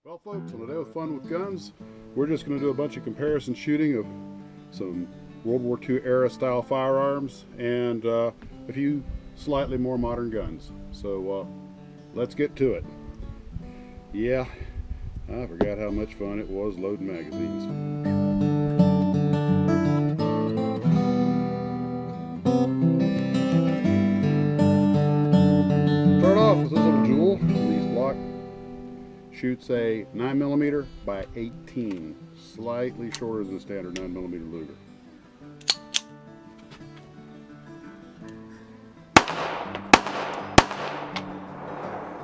Well folks, on a day with fun with guns, we're just going to do a bunch of comparison shooting of some World War II era style firearms and a few slightly more modern guns. So let's get to it. Yeah, I forgot how much fun it was loading magazines. Start off with this little jewel. These block shoots a 9mm by 18, slightly shorter than standard 9mm Luger.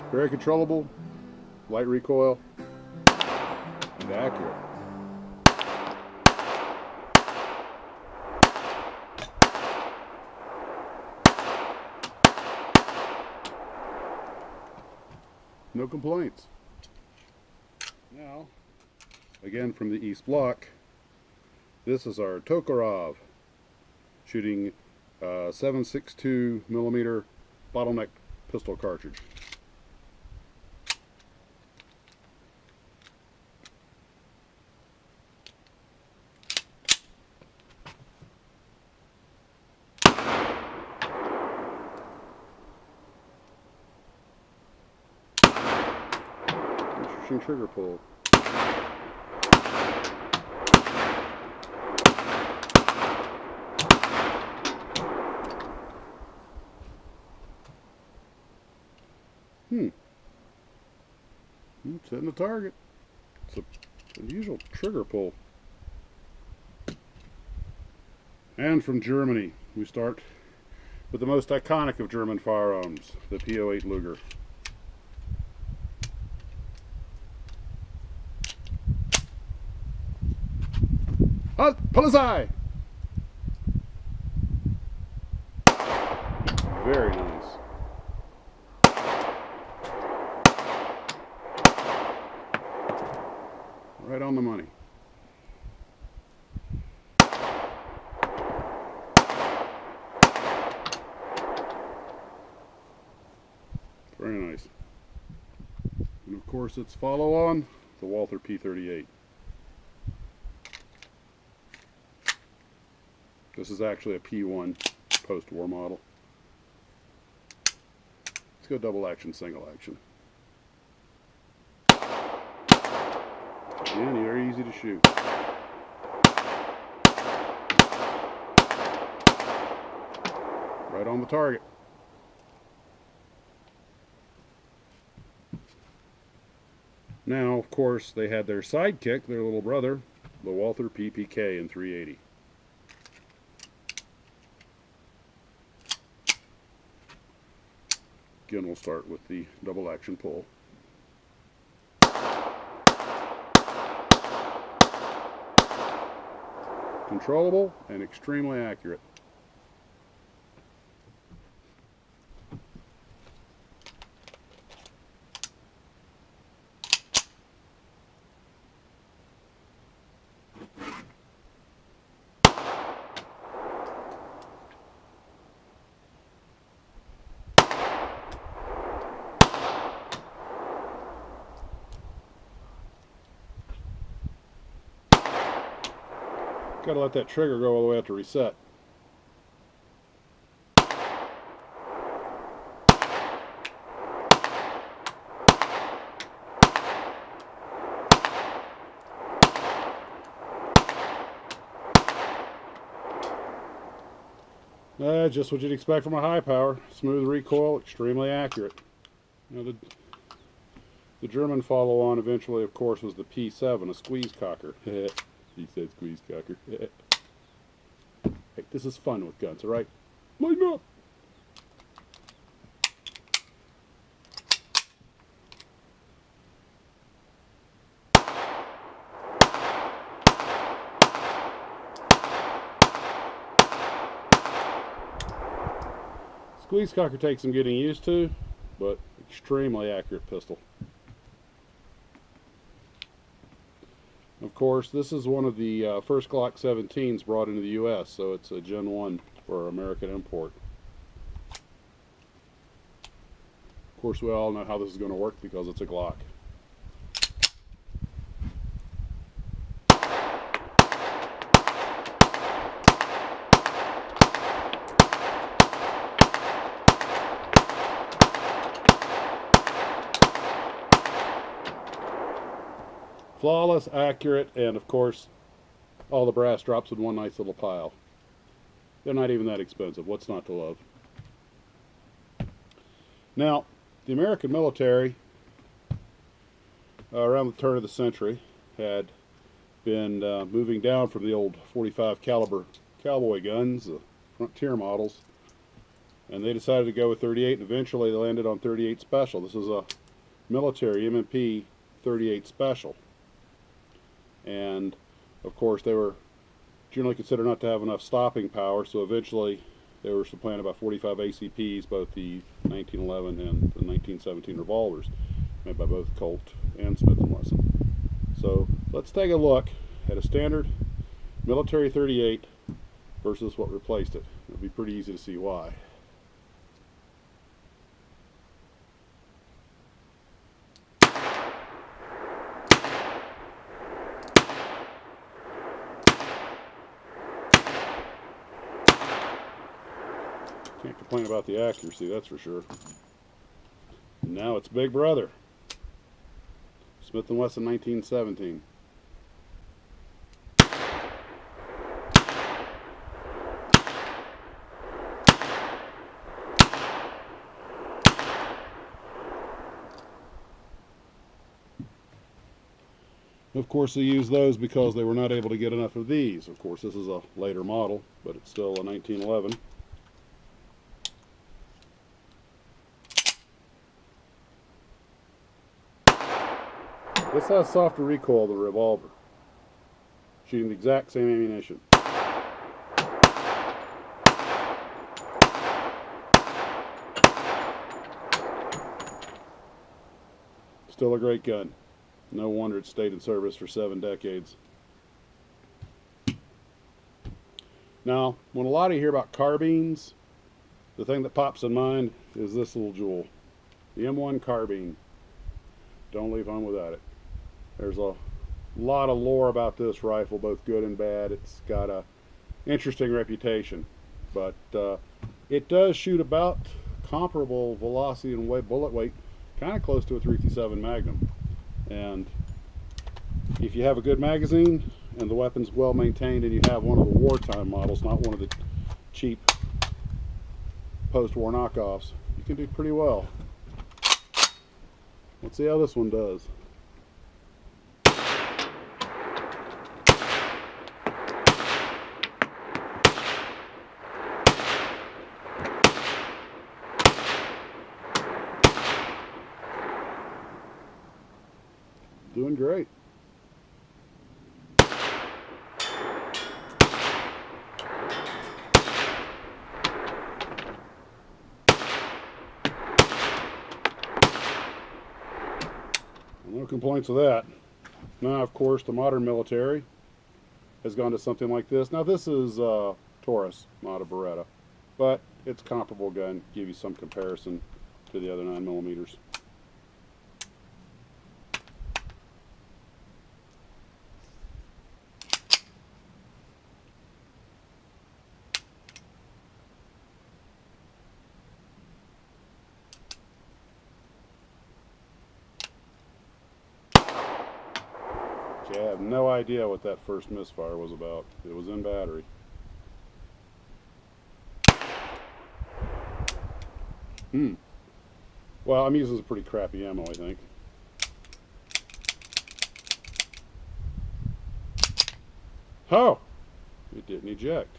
Very controllable, light recoil, and accurate. No complaints. Now, again from the East Block, this is our Tokarev, shooting 7.62mm bottleneck pistol cartridge. Interesting trigger pull. It's hitting the target. It's an unusual trigger pull. And from Germany, we start with the most iconic of German firearms, the P08 Luger. Halt! Polizei! Very nice. Right on the money. Very nice. And of course its follow-on, the Walther P38. This is actually a P1 post-war model. Let's go double action, single action. Again, very easy to shoot. Right on the target. Now, of course, they had their sidekick, their little brother, the Walther PPK in 380. Again, we'll start with the double action pull. Controllable and extremely accurate. Gotta let that trigger go all the way out to reset. Just what you'd expect from a high power. Smooth recoil, extremely accurate. Now the German follow-on eventually, of course, was the P7, a squeeze cocker. He said squeeze cocker. Hey, this is fun with guns, alright? Lighten up! Squeeze cocker takes some getting used to, but extremely accurate pistol. Of course, this is one of the first Glock 17s brought into the U.S., so it's a Gen 1 for American import. Of course, we all know how this is going to work because it's a Glock. Flawless, accurate, and of course, all the brass drops in one nice little pile. They're not even that expensive. What's not to love? Now, the American military, around the turn of the century, had been moving down from the old 45 caliber cowboy guns, the frontier models, and they decided to go with 38, and eventually they landed on 38 Special. This is a military M&P 38 Special, and of course they were generally considered not to have enough stopping power, so eventually they were supplying about 45 ACPs, both the 1911 and the 1917 revolvers, made by both Colt and Smith & Wesson. So let's take a look at a standard military 38 versus what replaced it. It'll be pretty easy to see why. Can't complain about the accuracy, that's for sure. And now it's Big Brother. Smith & Wesson 1917. Of course, they used those because they were not able to get enough of these. Of course, this is a later model, but it's still a 1911. This has softer recoil than the revolver, shooting the exact same ammunition. Still a great gun. No wonder it stayed in service for 7 decades. Now, when a lot of you hear about carbines, the thing that pops in mind is this little jewel, the M1 carbine. Don't leave home without it. There's a lot of lore about this rifle, both good and bad. It's got a interesting reputation, but it does shoot about comparable velocity and weight, bullet weight, kind of close to a .357 Magnum. And if you have a good magazine and the weapon's well maintained, and you have one of the wartime models, not one of the cheap post-war knockoffs, you can do pretty well. Let's see how this one does. Doing great. No complaints with that. Now, of course, the modern military has gone to something like this. Now, this is Taurus, not a Beretta, but it's a comparable gun. Give you some comparison to the other 9mm. I have no idea what that first misfire was about. It was in battery. Well, I'm using some pretty crappy ammo, I think. Oh! It didn't eject.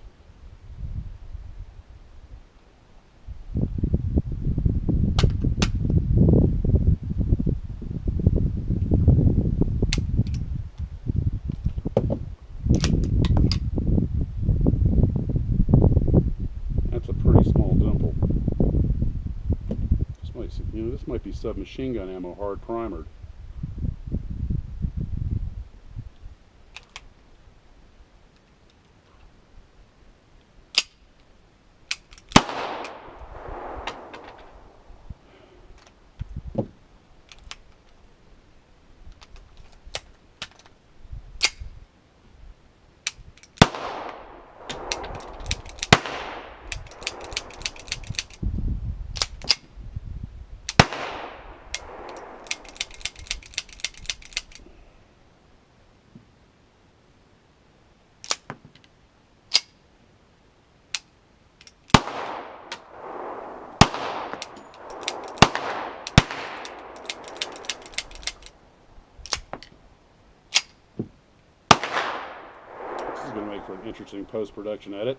This might be submachine gun ammo, hard primered. make for an interesting post-production edit.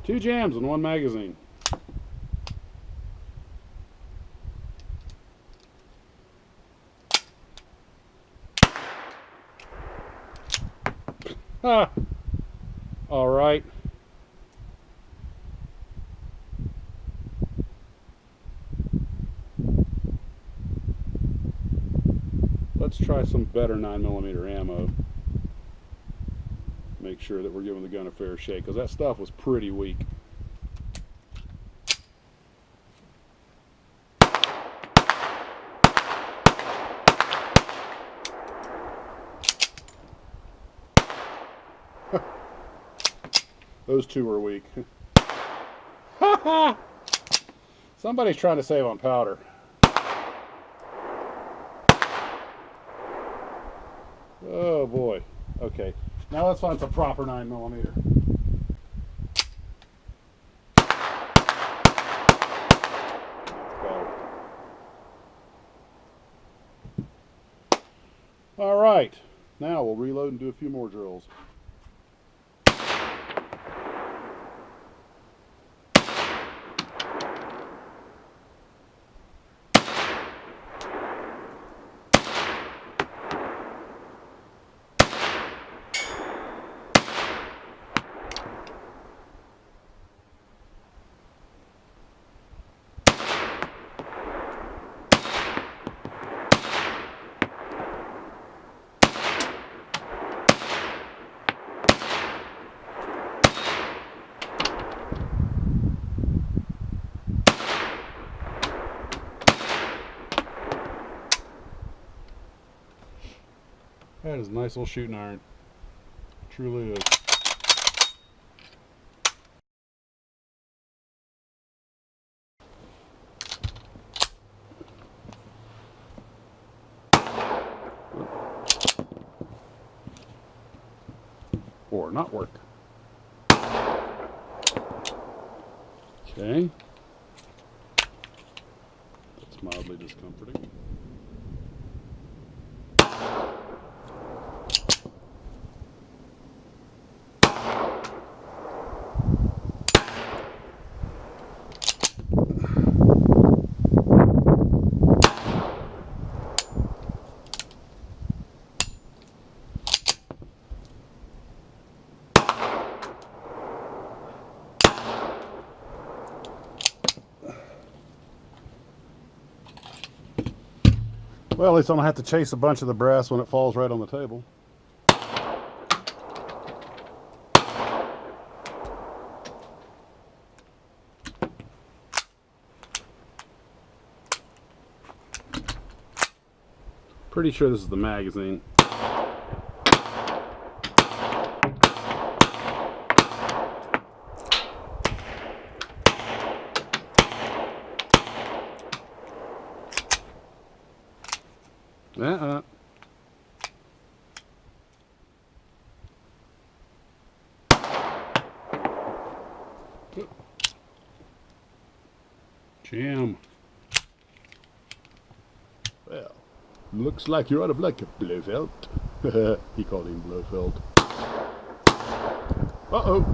Two jams in one magazine. Ah, all right. Let's try some better 9mm ammo. Make sure that we're giving the gun a fair shake, because that stuff was pretty weak. Those two were weak. Somebody's trying to save on powder. Oh boy. Okay. Now let's find some proper 9mm. All right. Now we'll reload and do a few more drills. That is a nice little shooting iron. Truly is. Or not work. Okay. That's mildly discomforting. Well, at least I don't have to chase a bunch of the brass when it falls right on the table. Pretty sure this is the magazine. Jam. Well, looks like you're out of luck, Blofeld. He called him Blofeld. Uh-oh.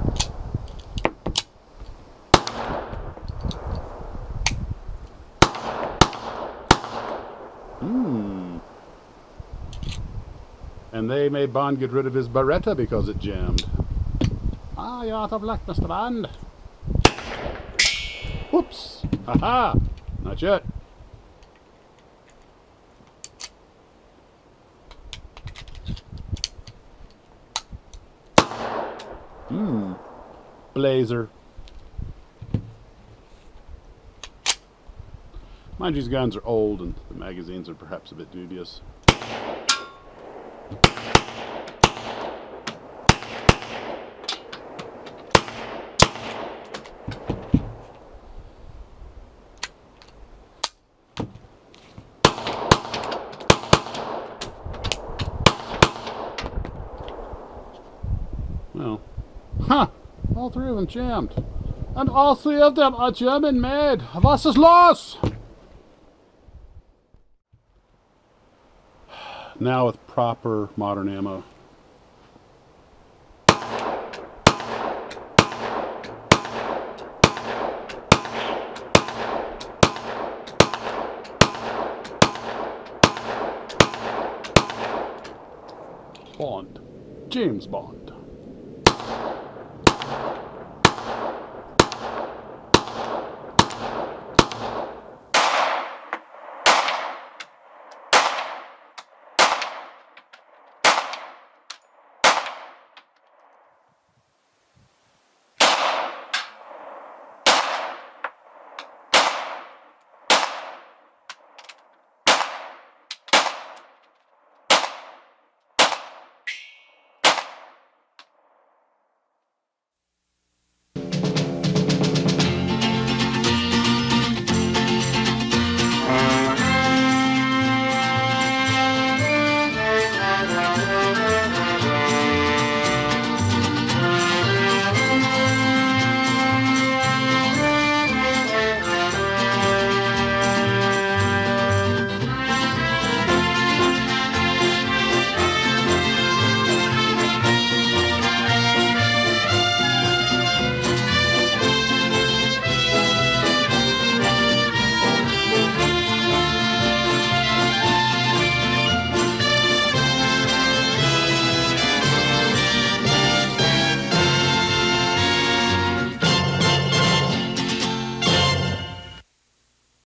And they made Bond get rid of his Beretta because it jammed. Ah, you're out of luck, Mr. Bond. Whoops! Haha! Not yet. Blazer. Mind you, these guns are old and the magazines are perhaps a bit dubious. Well, huh, All three of them jammed. And all three of them are German made. Was ist los? Now with proper modern ammo. Bond. James Bond.